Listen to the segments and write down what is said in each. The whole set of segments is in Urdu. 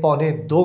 2.25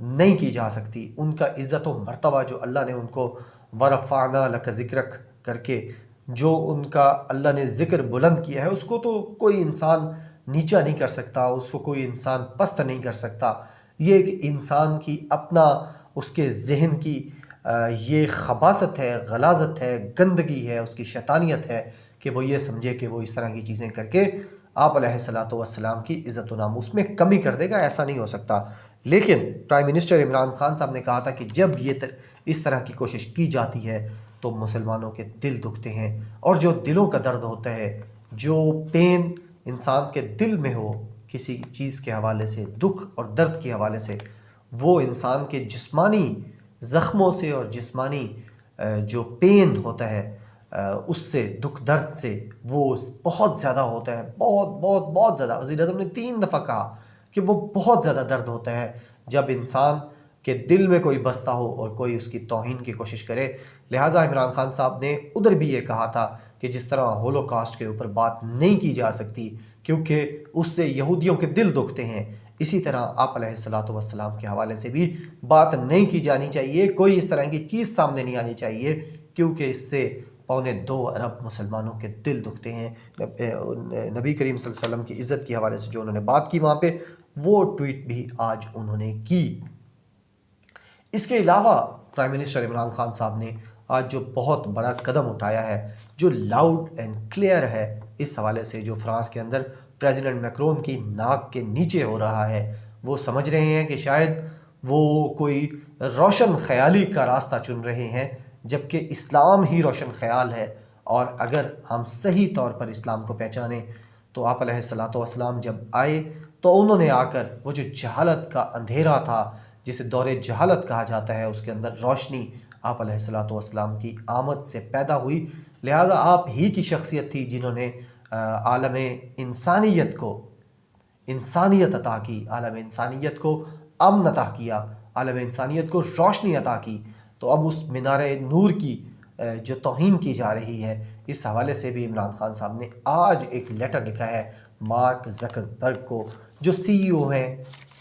نہیں کی جا سکتی. ان کا عزت و مرتبہ جو اللہ نے ان کو ورفعنا لک ذکرک کر کے جو ان کا اللہ نے ذکر بلند کیا ہے، اس کو تو کوئی انسان نیچا نہیں کر سکتا، اس کو کوئی انسان پست نہیں کر سکتا. یہ ایک انسان کی اپنا اس کے ذہن کی یہ خباثت ہے، غلاظت ہے، گندگی ہے، اس کی شیطانیت ہے کہ وہ یہ سمجھے کہ وہ اس طرح کی چیزیں کر کے آپ علیہ الصلوۃ والسلام کی عزت و ناموس میں کمی کر دے گا. ایسا نہیں ہو سکتا. لیکن پرائم منسٹر عمران خان صاحب نے کہا تھا کہ جب اس طرح کی کوشش کی جاتی ہے تو مسلمانوں کے دل دکھتے ہیں، اور جو دلوں کا درد ہوتا ہے، جو پین انسان کے دل میں ہو کسی چیز کے حوالے سے، دکھ اور درد کے حوالے سے، وہ انسان کے جسمانی زخموں سے اور جسمانی جو پین ہوتا ہے اس سے، دکھ درد سے، وہ بہت زیادہ ہوتا ہے. بہت بہت بہت زیادہ. وزیر اعظم نے 3 دفعہ کہا کہ وہ بہت زیادہ درد ہوتا ہے جب انسان کے دل میں کوئی بستا ہو اور کوئی اس کی توہین کی کوشش کرے. لہٰذا عمران خان صاحب نے ادھر بھی یہ کہا تھا کہ جس طرح ہولوکاسٹ کے اوپر بات نہیں کی جا سکتی کیونکہ اس سے یہودیوں کے دل دکھتے ہیں، اسی طرح آپ علیہ الصلوۃ والسلام کے حوالے سے بھی بات نہیں کی جانی چاہیے. کوئی اس طرح کی چیز سامنے نہیں آنی چاہیے کیونکہ اس سے 2.25 ارب مسلمانوں کے دل دکھتے ہیں. نبی کریم صلی اللہ علیہ وسلم کی عزت کے حوالے سے جو انہوں نے بات کی وہاں پہ، وہ ٹویٹ بھی آج انہوں نے کی. اس کے علاوہ پرائم منسٹر عمران خان صاحب نے آج جو بہت بڑا قدم اٹھایا ہے، جو لاؤڈ اینڈ کلیئر ہے، اس حوالے سے جو فرانس کے اندر پریزیڈنٹ میکرون کی ناک کے نیچے ہو رہا ہے، وہ سمجھ رہے ہیں کہ شاید وہ کوئی روشن خیالی کا راستہ چن رہے ہیں، جبکہ اسلام ہی روشن خیال ہے. اور اگر ہم صحیح طور پر اسلام کو پہچانیں تو آپ علیہ الصلوۃ والسلام جب آئے تو انہوں نے آ کر وہ جو جہالت کا اندھیرا تھا، جسے دور جہالت کہا جاتا ہے، اس کے اندر روشنی آپ علیہ الصلوۃ والسلام کی آمد سے پیدا ہوئی. لہذا آپ ہی کی شخصیت تھی جنہوں نے عالم انسانیت کو انسانیت عطا کی، عالم انسانیت کو امن عطا کیا، عالم انسانیت کو روشنی عطا کی. تو اب اس مینار نور کی جو توہین کی جا رہی ہے، اس حوالے سے بھی عمران خان صاحب نے آج ایک لیٹر لکھا ہے مارک زکربرگ کو، جو CEO ہیں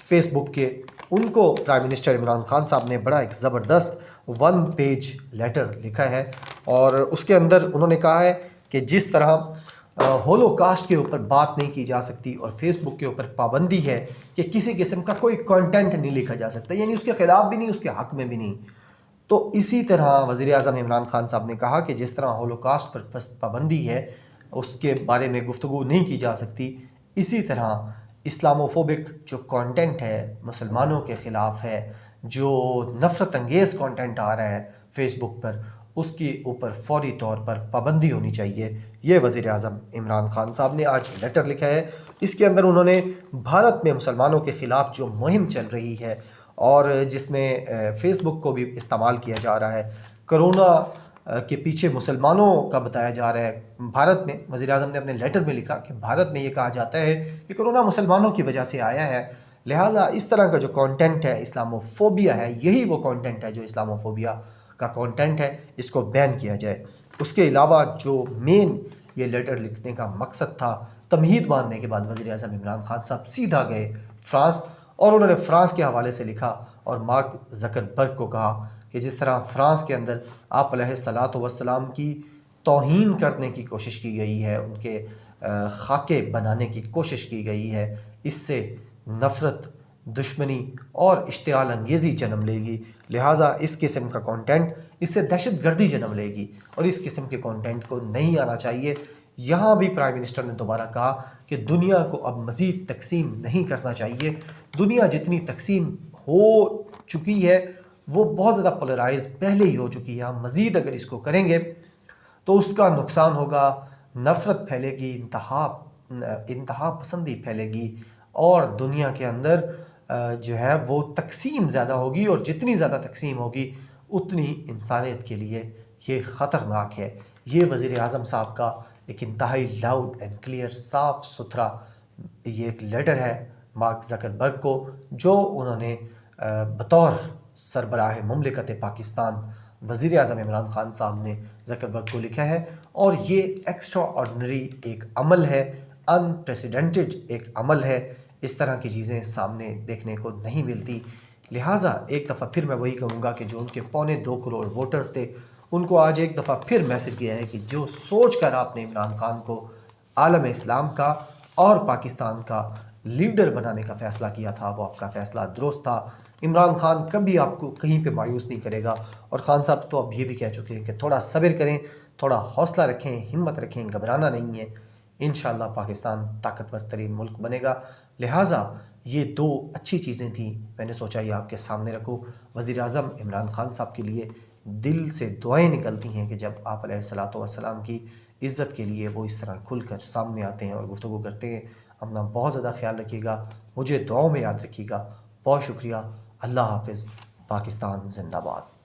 فیس بک کے. ان کو پرائم منسٹر عمران خان صاحب نے بڑا ایک زبردست 1 پیج لیٹر لکھا ہے، اور اس کے اندر انہوں نے کہا ہے کہ جس طرح ہولوکاسٹ کے اوپر بات نہیں کی جا سکتی اور فیس بک کے اوپر پابندی ہے کہ کسی قسم کا کوئی کنٹینٹ نہیں لکھا جا سکتا، یعنی اس کے خلاف بھی نہیں، اس کے حق میں بھی نہیں، تو اسی طرح وزیر اعظم عمران خان صاحب نے کہا کہ جس طرح ہولوکاسٹ پر پابندی ہے، اس کے بارے میں گفتگو نہیں کی جا سکتی، اسی طرح اسلاموفوبک جو کانٹینٹ ہے، مسلمانوں کے خلاف ہے، جو نفرت انگیز کانٹینٹ آ رہا ہے فیس بک پر، اس کے اوپر فوری طور پر پابندی ہونی چاہیے. یہ وزیر اعظم عمران خان صاحب نے آج لیٹر لکھا ہے. اس کے اندر انہوں نے بھارت میں مسلمانوں کے خلاف جو مہم چل رہی ہے اور جس میں فیس بک کو بھی استعمال کیا جا رہا ہے، کرونا کے پیچھے مسلمانوں کا بتایا جا رہا ہے. بھارت میں وزیر اعظم نے اپنے لیٹر میں لکھا کہ بھارت میں یہ کہا جاتا ہے کہ کرونا مسلمانوں کی وجہ سے آیا ہے، لہٰذا اس طرح کا جو کانٹینٹ ہے، اسلاموفوبیا ہے، یہی وہ کانٹینٹ ہے جو اسلاموفوبیا کا کانٹینٹ ہے، اس کو بین کیا جائے. اس کے علاوہ جو مین یہ لیٹر لکھنے کا مقصد تھا، تمہید باندھنے کے بعد وزیر اعظم عمران خان صاحب سیدھا گئے فرانس، اور انہوں نے فرانس کے حوالے سے لکھا اور مارک زکربرگ کو کہا کہ جس طرح فرانس کے اندر آپ علیہ الصلوۃ والسلام کی توہین کرنے کی کوشش کی گئی ہے، ان کے خاکے بنانے کی کوشش کی گئی ہے، اس سے نفرت، دشمنی اور اشتعال انگیزی جنم لے گی. لہٰذا اس قسم کا کانٹینٹ، اس سے دہشت گردی جنم لے گی، اور اس قسم کے کانٹینٹ کو نہیں آنا چاہیے. یہاں بھی پرائم منسٹر نے دوبارہ کہا کہ دنیا کو اب مزید تقسیم نہیں کرنا چاہیے. دنیا جتنی تقسیم ہو چکی ہے وہ بہت زیادہ پولرائز پہلے ہی ہو چکی ہے. ہم مزید اگر اس کو کریں گے تو اس کا نقصان ہوگا، نفرت پھیلے گی، انتہا پسندی پھیلے گی، اور دنیا کے اندر جو ہے وہ تقسیم زیادہ ہوگی، اور جتنی زیادہ تقسیم ہوگی اتنی انسانیت کے لیے یہ خطرناک ہے. یہ وزیر اعظم صاحب کا ایک انتہائی لاؤڈ اینڈ کلیئر، صاف ستھرا یہ ایک لیٹر ہے مارک زکربرگ کو، جو انہوں نے بطور سربراہ مملکت پاکستان وزیر اعظم عمران خان صاحب نے زکربرگ کو لکھا ہے. اور یہ ایکسٹرا آرڈنری ایک عمل ہے، انپریسیڈنٹڈ ایک عمل ہے. اس طرح کی چیزیں سامنے دیکھنے کو نہیں ملتی. لہٰذا ایک دفعہ پھر میں وہی کہوں گا کہ جو ان کے 2.25 کروڑ ووٹرز تھے ان کو آج ایک دفعہ پھر میسج کیا ہے کہ جو سوچ کر آپ نے عمران خان کو عالم اسلام کا اور پاکستان کا لیڈر بنانے کا فیصلہ کیا تھا وہ آپ کا فیصلہ درست تھا۔ عمران خان کبھی آپ کو کہیں پہ مایوس نہیں کرے گا، اور خان صاحب تو اب یہ بھی کہہ چکے ہیں کہ تھوڑا صبر کریں، تھوڑا حوصلہ رکھیں، ہمت رکھیں، گھبرانا نہیں ہے، انشاءاللہ پاکستان طاقتور ترین ملک بنے گا۔ لہٰذا یہ دو اچھی چیزیں تھیں، میں نے سوچا یہ آپ کے سامنے رکھوں۔ وزیر اعظم عمران خان صاحب کے لیے دل سے دعائیں نکلتی ہیں کہ جب آپ علیہ الصلوۃ والسلام کی عزت کے لیے وہ اس طرح کھل کر سامنے آتے ہیں اور گفتگو کرتے ہیں۔ اپنا بہت زیادہ خیال رکھیے گا، مجھے دعاؤں میں یاد رکھیے گا۔ بہت شکریہ، اللہ حافظ، پاکستان زندہ باد۔